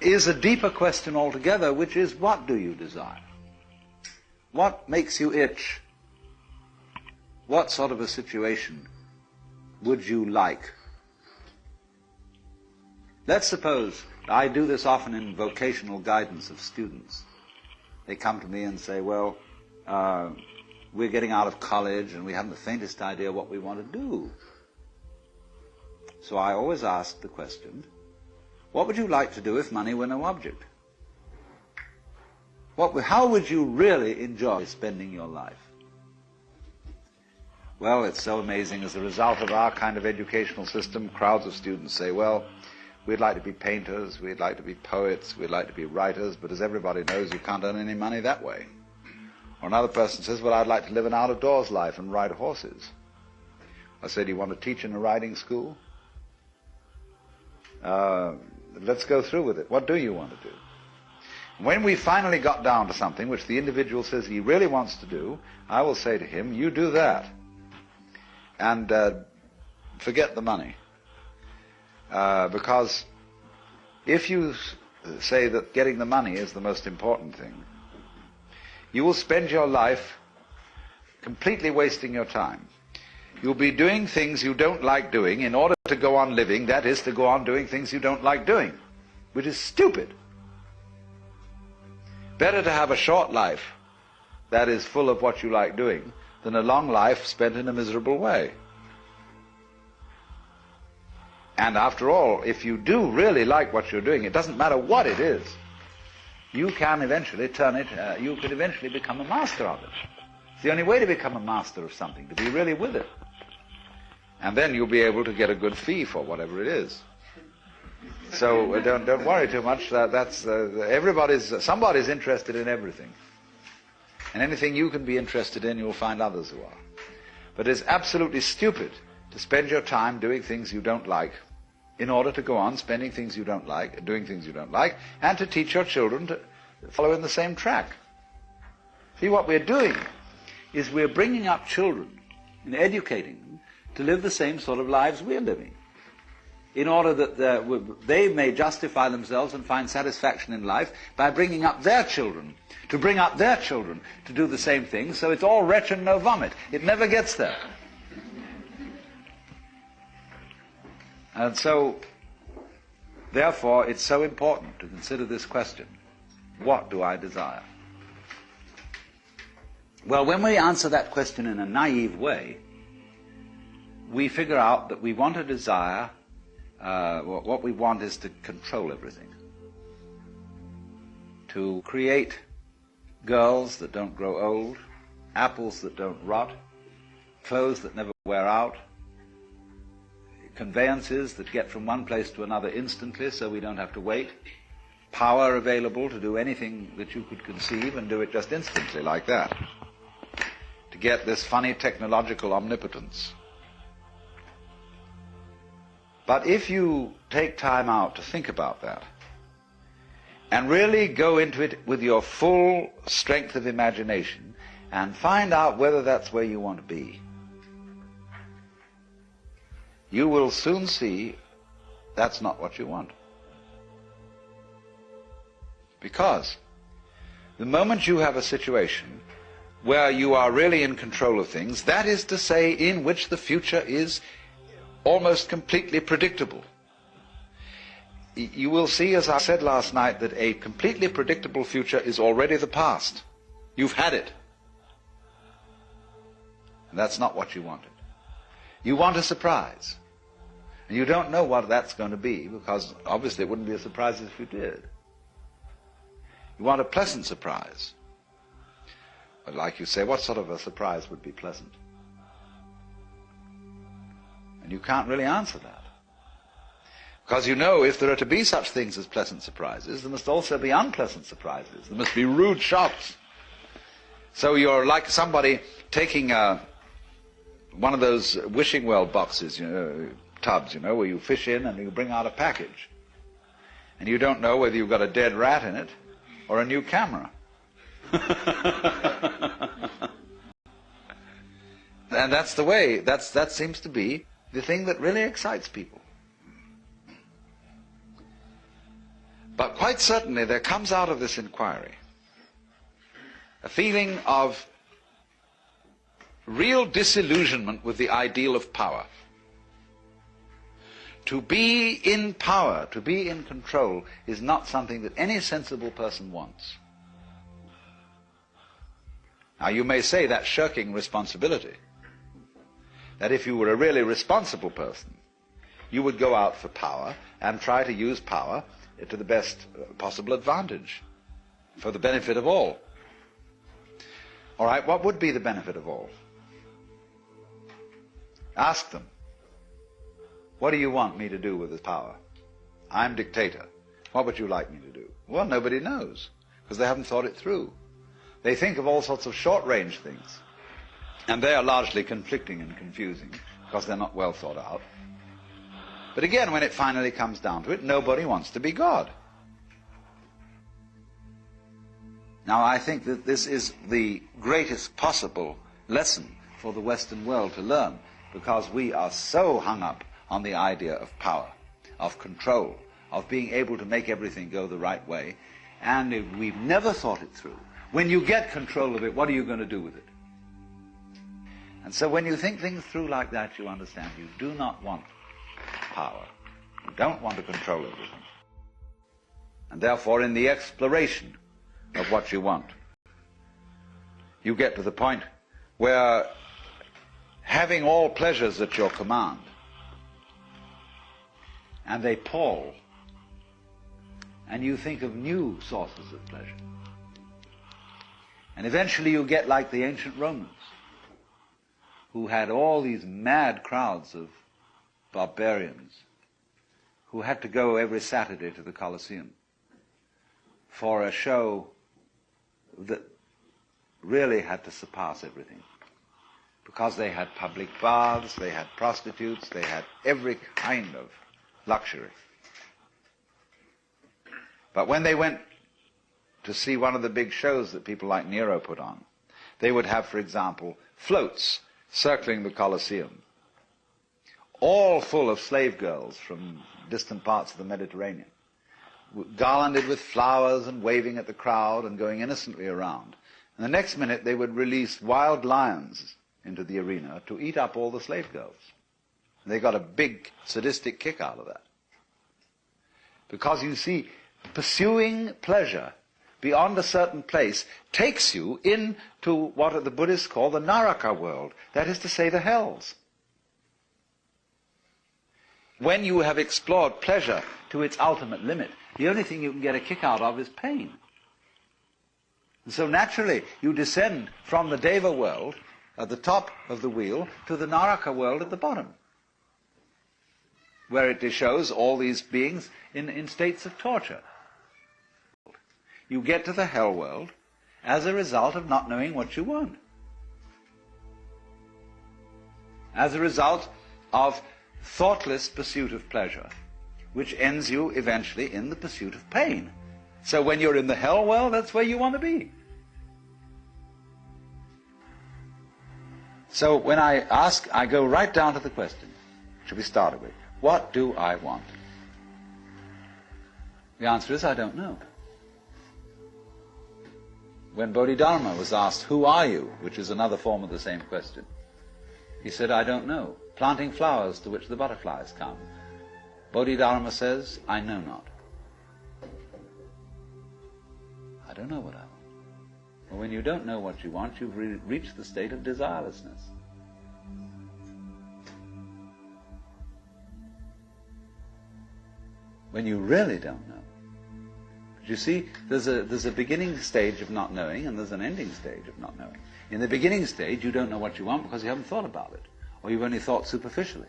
is a deeper question altogether, which is, what do you desire? What makes you itch? What sort of a situation would you like? Let's suppose, I do this often in vocational guidance of students. They come to me and say, well, we're getting out of college and we haven't the faintest idea what we want to do. So I always ask the question, what would you like to do if money were no object? How would you really enjoy spending your life? Well, it's so amazing. As a result of our kind of educational system, crowds of students say, well, we'd like to be painters, we'd like to be poets, we'd like to be writers, but as everybody knows, you can't earn any money that way. Or another person says, well, I'd like to live an out-of-doors life and ride horses. I said, do you want to teach in a riding school? Let's go through with it. What do you want to do? When we finally got down to something which the individual says he really wants to do, I will say to him, you do that. And forget the money. Because if you say that getting the money is the most important thing, you will spend your life completely wasting your time. You'll be doing things you don't like doing in order to go on living, that is, to go on doing things you don't like doing, which is stupid. Better to have a short life that is full of what you like doing than a long life spent in a miserable way. And after all, if you do really like what you're doing, it doesn't matter what it is, you can eventually turn it, you could eventually become a master of it. It's the only way to become a master of something, to be really with it. And then you'll be able to get a good fee for whatever it is. So don't worry too much. Somebody's interested in everything. And anything you can be interested in, you'll find others who are. But it's absolutely stupid to spend your time doing things you don't like in order to go on spending things you don't like, doing things you don't like, and to teach your children to follow in the same track. See, what we're doing is we're bringing up children and educating them to live the same sort of lives we're living, in order that they may justify themselves and find satisfaction in life by bringing up their children, to bring up their children to do the same thing, so it's all retch and no vomit. It never gets there. And so, therefore, it's so important to consider this question. What do I desire? Well, when we answer that question in a naive way, we figure out that we want to desire, what we want is to control everything. To create girls that don't grow old, apples that don't rot, clothes that never wear out, conveyances that get from one place to another instantly so we don't have to wait, power available to do anything that you could conceive and do it just instantly like that, to get this funny technological omnipotence. But if you take time out to think about that and really go into it with your full strength of imagination and find out whether that's where you want to be, you will soon see that's not what you want. Because the moment you have a situation where you are really in control of things, that is to say, in which the future is almost completely predictable, you will see, as I said last night, that a completely predictable future is already the past. You've had it. And that's not what you wanted. You want a surprise. And you don't know what that's going to be, because obviously it wouldn't be a surprise if you did. You want a pleasant surprise. But like you say, what sort of a surprise would be pleasant? And you can't really answer that. Because you know, if there are to be such things as pleasant surprises, there must also be unpleasant surprises. There must be rude shocks. So you're like somebody taking one of those wishing well boxes, tubs, where you fish in and you bring out a package. And you don't know whether you've got a dead rat in it or a new camera. And that's the way, that seems to be the thing that really excites people. But quite certainly there comes out of this inquiry a feeling of real disillusionment with the ideal of power. To be in power, to be in control, is not something that any sensible person wants. Now you may say that's shirking responsibility. That if you were a really responsible person, you would go out for power and try to use power to the best possible advantage, for the benefit of all. All right, what would be the benefit of all? Ask them. What do you want me to do with this power? I'm dictator. What would you like me to do? Well, nobody knows, because they haven't thought it through. They think of all sorts of short-range things, and they are largely conflicting and confusing, because they're not well thought out. But again, when it finally comes down to it, nobody wants to be God. Now, I think that this is the greatest possible lesson for the Western world to learn, because we are so hung up on the idea of power, of control, of being able to make everything go the right way, and we've never thought it through. When you get control of it, what are you going to do with it? And so when you think things through like that, you understand you do not want power. You don't want to control everything. And therefore, in the exploration of what you want, you get to the point where having all pleasures at your command, and they pall, and you think of new sources of pleasure. And eventually you get like the ancient Romans, who had all these mad crowds of barbarians who had to go every Saturday to the Colosseum for a show that really had to surpass everything. Because they had public baths, they had prostitutes, they had every kind of luxury. But when they went to see one of the big shows that people like Nero put on, they would have, for example, floats circling the Colosseum, all full of slave girls from distant parts of the Mediterranean, garlanded with flowers and waving at the crowd and going innocently around. And the next minute they would release wild lions into the arena to eat up all the slave girls. They got a big sadistic kick out of that. Because you see, pursuing pleasure beyond a certain place takes you into what the Buddhists call the Naraka world, that is to say, the hells. When you have explored pleasure to its ultimate limit, the only thing you can get a kick out of is pain. And so naturally, you descend from the Deva world at the top of the wheel to the Naraka world at the bottom, where it shows all these beings in states of torture. You get to the hell world as a result of not knowing what you want. As a result of thoughtless pursuit of pleasure, which ends you eventually in the pursuit of pain. So when you're in the hell world, that's where you want to be. So when I ask, I go right down to the question, should we start with, what do I want? The answer is, I don't know. When Bodhidharma was asked, who are you, which is another form of the same question, he said, I don't know. Planting flowers to which the butterflies come. Bodhidharma says, I know not. I don't know what I want. Well, when you don't know what you want, you've reached the state of desirelessness. When you really don't know. But you see, there's a beginning stage of not knowing, and there's an ending stage of not knowing. In the beginning stage, you don't know what you want because you haven't thought about it, or you've only thought superficially.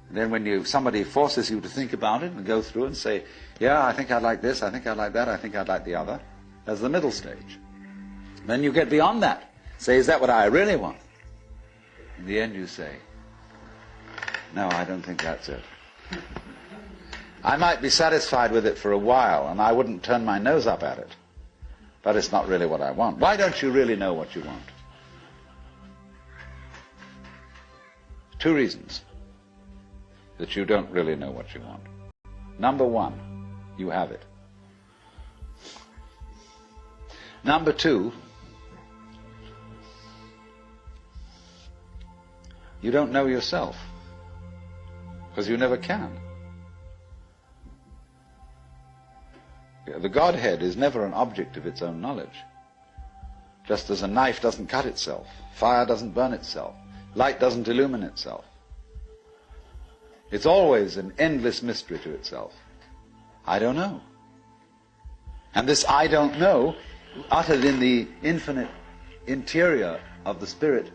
And then when somebody forces you to think about it and go through and say, yeah, I think I'd like this, I think I'd like that, I think I'd like the other, there's the middle stage. Then you get beyond that. Say, is that what I really want? In the end you say, no, I don't think that's it. I might be satisfied with it for a while, and I wouldn't turn my nose up at it, but it's not really what I want. Why don't you really know what you want? 2 reasons that you don't really know what you want. Number 1, you have it. Number two, you don't know yourself, because you never can. The Godhead is never an object of its own knowledge. Just as a knife doesn't cut itself, fire doesn't burn itself, light doesn't illumine itself. It's always an endless mystery to itself. I don't know. And this I don't know, uttered in the infinite interior of the spirit,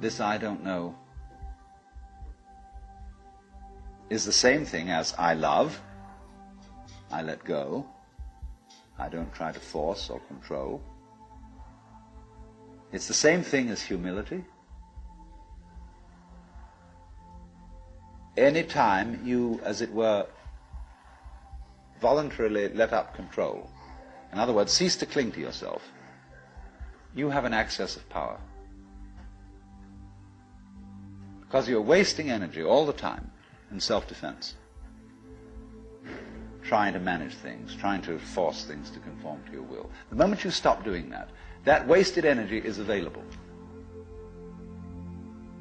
this I don't know is the same thing as I love, I let go, I don't try to force or control. It's the same thing as humility. Any time you, as it were, voluntarily let up control, in other words, cease to cling to yourself, you have an access of power. Because you're wasting energy all the time in self-defense, trying to manage things, trying to force things to conform to your will. The moment you stop doing that, that wasted energy is available.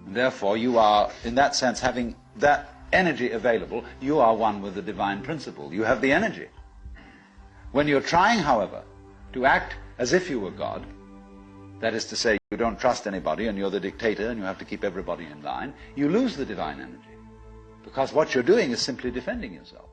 And therefore, you are, in that sense, having that energy available, you are one with the divine principle. You have the energy. When you're trying, however, to act as if you were God, that is to say, you don't trust anybody and you're the dictator and you have to keep everybody in line, you lose the divine energy. Because what you're doing is simply defending yourself.